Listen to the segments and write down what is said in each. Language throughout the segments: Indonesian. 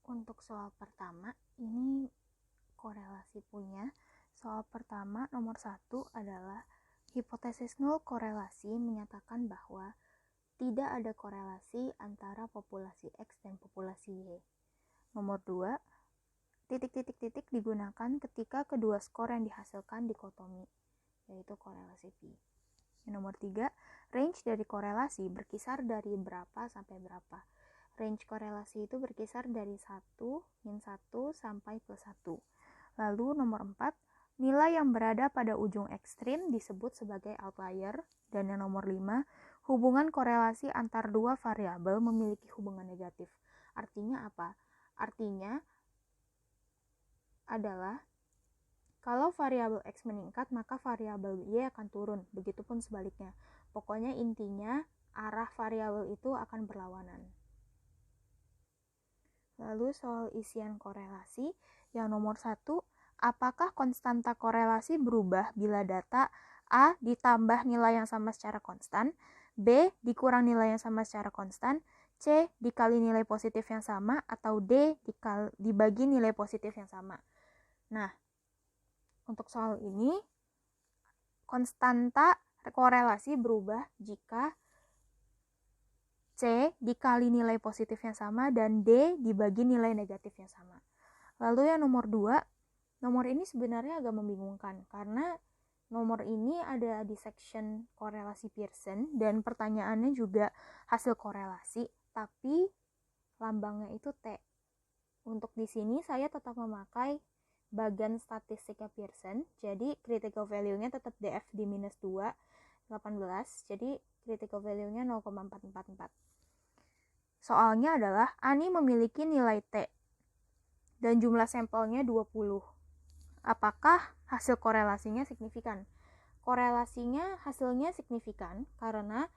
Untuk soal pertama, ini korelasi punya. Soal pertama nomor 1 adalah hipotesis nol korelasi menyatakan bahwa tidak ada korelasi antara populasi X dan populasi Y. Nomor 2, titik-titik-titik digunakan ketika kedua skor yang dihasilkan dikotomi, yaitu korelasi P. Nomor 3, range dari korelasi berkisar dari berapa sampai berapa. Range korelasi itu berkisar dari 1, min 1, sampai plus 1. Lalu nomor 4, nilai yang berada pada ujung ekstrim disebut sebagai outlier. Dan yang nomor 5, hubungan korelasi antar dua variabel memiliki hubungan negatif. Artinya apa? Artinya adalah kalau variabel X meningkat, maka variabel Y akan turun. Begitupun sebaliknya. Pokoknya intinya arah variabel itu akan berlawanan. Lalu soal isian korelasi, yang nomor 1, apakah konstanta korelasi berubah bila data A ditambah nilai yang sama secara konstan, B dikurang nilai yang sama secara konstan, C dikali nilai positif yang sama, atau D dibagi nilai positif yang sama. Nah, untuk soal ini, konstanta korelasi berubah jika C dikali nilai positif yang sama dan D dibagi nilai negatif yang sama. Lalu yang nomor 2, nomor ini sebenarnya agak membingungkan karena nomor ini ada di section korelasi Pearson dan pertanyaannya juga hasil korelasi, tapi lambangnya itu T. Untuk di sini saya tetap memakai bagan statistiknya Pearson, jadi critical value-nya tetap DF di minus 2, 18, jadi critical value-nya 0,444. Soalnya adalah Ani memiliki nilai T dan jumlah sampelnya 20. Apakah hasil korelasinya signifikan? Korelasinya hasilnya signifikan karena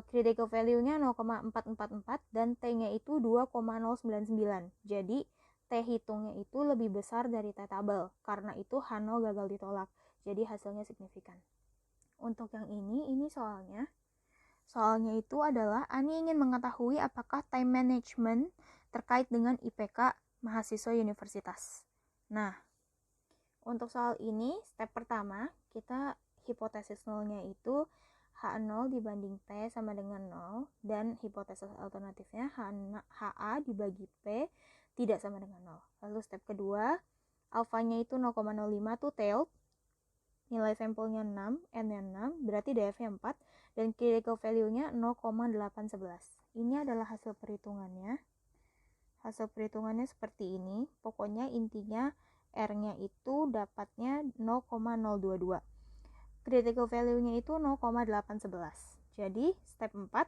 critical value-nya 0,444 dan T-nya itu 2,099. Jadi T hitungnya itu lebih besar dari T tabel. Karena itu H0 gagal ditolak. Jadi hasilnya signifikan. Untuk yang ini soalnya itu adalah Ani ingin mengetahui apakah time management terkait dengan IPK mahasiswa universitas. Nah, untuk soal ini, step pertama, kita hipotesis nolnya itu H0 dibanding T sama dengan 0, dan hipotesis alternatifnya HA dibagi P tidak sama dengan 0. Lalu step kedua, alfanya itu 0,05 tuh tailed, nilai sampelnya 6, N-nya 6, berarti DF-nya 4, dan critical value-nya 0,811. Ini adalah hasil perhitungannya. Hasil perhitungannya seperti ini. Pokoknya intinya R-nya itu dapatnya 0,022. Critical value-nya itu 0,811. Jadi step 4,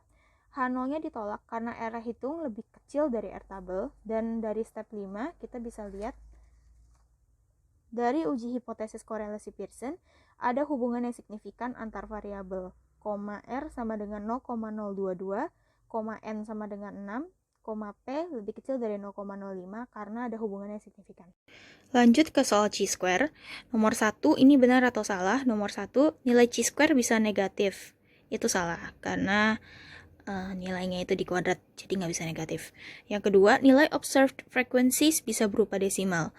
H0-nya ditolak karena R hitung lebih kecil dari R tabel. Dan dari step 5 kita bisa lihat dari uji hipotesis korelasi Pearson ada hubungan yang signifikan antar variabel R sama dengan 0,022, N sama dengan 6, P lebih kecil dari 0,05 karena ada hubungan yang signifikan. Lanjut ke soal chi-square. Nomor 1, ini benar atau salah? Nomor 1, nilai chi-square bisa negatif. Itu salah, karena nilainya itu di kuadrat, jadi nggak bisa negatif. Yang kedua, nilai observed frequencies bisa berupa desimal.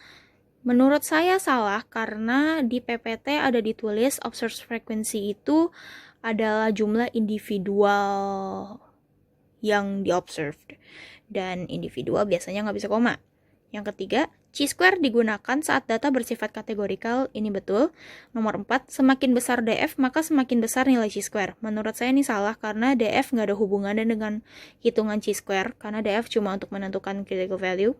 Menurut saya salah, karena di PPT ada ditulis observed frequency itu adalah jumlah individual yang diobserved. Dan individual biasanya nggak bisa koma. Yang ketiga, chi-square digunakan saat data bersifat kategorikal. Ini betul. Nomor 4, semakin besar DF maka semakin besar nilai chi-square. Menurut saya ini salah karena DF nggak ada hubungannya dengan hitungan chi-square, karena DF cuma untuk menentukan critical value.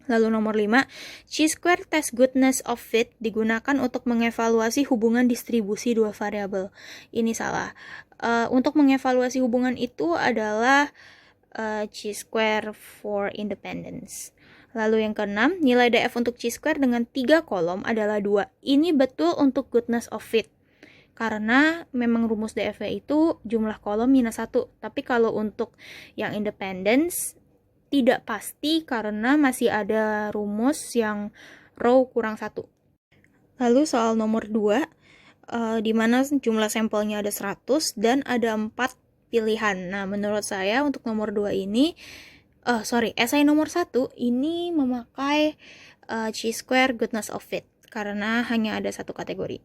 Lalu nomor 5, chi-square test goodness of fit digunakan untuk mengevaluasi hubungan distribusi dua variabel. Ini salah. Untuk mengevaluasi hubungan itu adalah chi-square for independence. Lalu yang keenam, nilai DF untuk chi-square dengan 3 kolom adalah 2. Ini betul untuk goodness of fit. Karena memang rumus DF itu jumlah kolom minus 1. Tapi kalau untuk yang independence, tidak pasti karena masih ada rumus yang row kurang 1. Lalu soal nomor 2, di mana jumlah sampelnya ada 100 dan ada 4 pilihan. Nah, menurut saya untuk nomor 2 ini Esai nomor 1 ini memakai chi-square goodness of fit karena hanya ada satu kategori.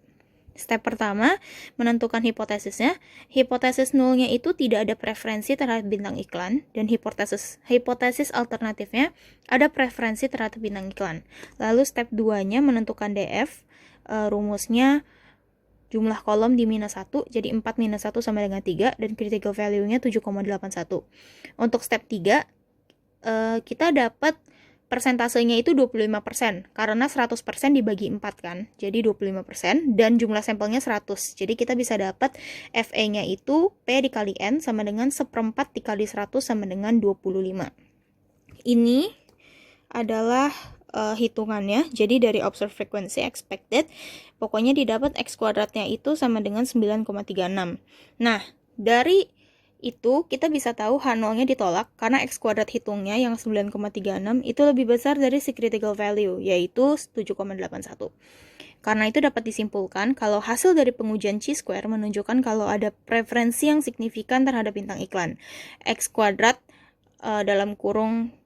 Step pertama, menentukan hipotesisnya. Hipotesis nulnya itu tidak ada preferensi terhadap bintang iklan, dan hipotesis alternatifnya ada preferensi terhadap bintang iklan. Lalu step 2-nya menentukan DF, rumusnya jumlah kolom di minus 1, jadi 4 minus 1 sama dengan 3, dan critical value-nya 7,81. Untuk step 3, kita dapat persentasenya itu 25%, karena 100% dibagi 4 kan, jadi 25%, dan jumlah sampelnya 100, jadi kita bisa dapat FE-nya itu P dikali N sama dengan 1/4 dikali 100 sama dengan 25. Ini adalah hitungannya, jadi dari observed frequency expected, pokoknya didapat X kuadratnya itu sama dengan 9,36. Nah, dari itu kita bisa tahu H0-nya ditolak karena X kuadrat hitungnya yang 9,36 itu lebih besar dari si critical value, yaitu 7,81. Karena itu dapat disimpulkan kalau hasil dari pengujian chi-square menunjukkan kalau ada preferensi yang signifikan terhadap bintang iklan. X kuadrat dalam kurung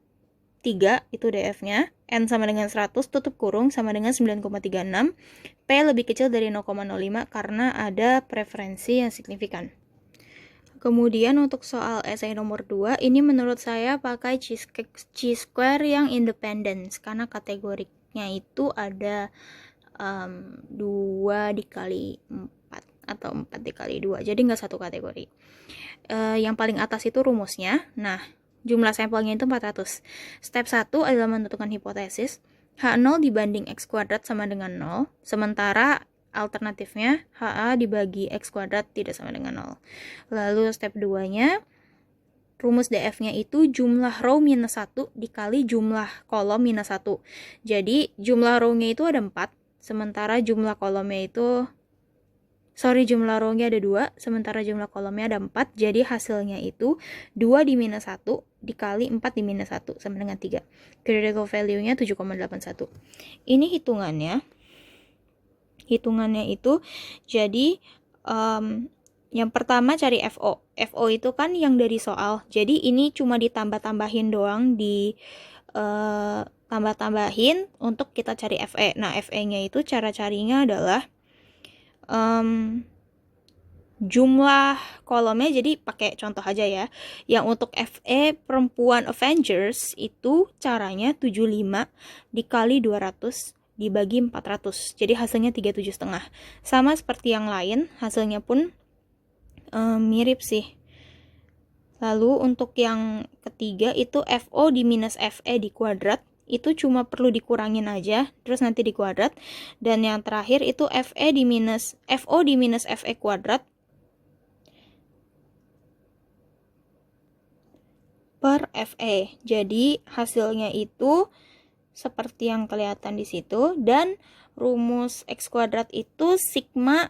3 itu DF-nya, N sama dengan 100 tutup kurung sama dengan 9,36, P lebih kecil dari 0,05 karena ada preferensi yang signifikan. Kemudian untuk soal esai nomor 2, ini menurut saya pakai chi-square yang independence karena kategorinya itu ada 2 dikali 4 atau 4 dikali 2, jadi nggak satu kategori. Yang paling atas itu rumusnya, nah jumlah sampelnya itu 400. Step 1 adalah menentukan hipotesis. H0 dibanding X kuadrat sama dengan 0. Sementara alternatifnya HA dibagi X kuadrat tidak sama dengan 0. Lalu step 2-nya, rumus DF-nya itu jumlah row minus 1 dikali jumlah kolom minus 1. Jadi jumlah row-nya itu ada 4. Sementara jumlah kolomnya itu jumlah row-nya ada 2, sementara jumlah kolomnya ada 4, jadi hasilnya itu 2 di minus 1 dikali 4 di minus 1 sama dengan 3. Critical value-nya 7,81. Ini hitungannya itu jadi yang pertama cari FO. FO itu kan yang dari soal, jadi ini cuma ditambah-tambahin doang, tambah-tambahin untuk kita cari FE. Nah, FE-nya itu cara carinya adalah jumlah kolomnya, jadi pakai contoh aja ya. Yang untuk FE perempuan Avengers itu caranya 75 dikali 200 dibagi 400. Jadi hasilnya 37,5. Sama seperti yang lain, hasilnya pun mirip sih. Lalu untuk yang ketiga itu FO di minus FE di kuadrat. Itu cuma perlu dikurangin aja, terus nanti dikuadrat. Dan yang terakhir itu FO di minus FE kuadrat per FE. Jadi hasilnya itu seperti yang kelihatan di situ, dan rumus X kuadrat itu sigma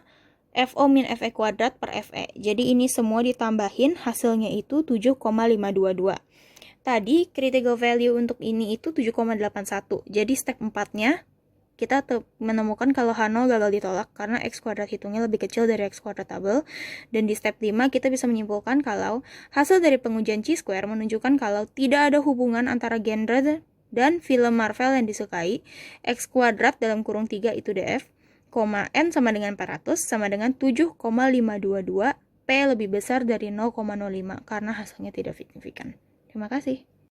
FO min FE kuadrat per FE. Jadi ini semua ditambahin, hasilnya itu 7,522. Tadi critical value untuk ini itu 7,81. Jadi step 4-nya kita menemukan kalau H0 gagal ditolak karena X kuadrat hitungnya lebih kecil dari X kuadrat tabel. Dan di step 5 kita bisa menyimpulkan kalau hasil dari pengujian chi-square menunjukkan kalau tidak ada hubungan antara genre dan film Marvel yang disukai. X kuadrat dalam kurung 3 itu DF, N sama dengan 400 sama dengan 7,522, P lebih besar dari 0,05 karena hasilnya tidak signifikan. Terima kasih.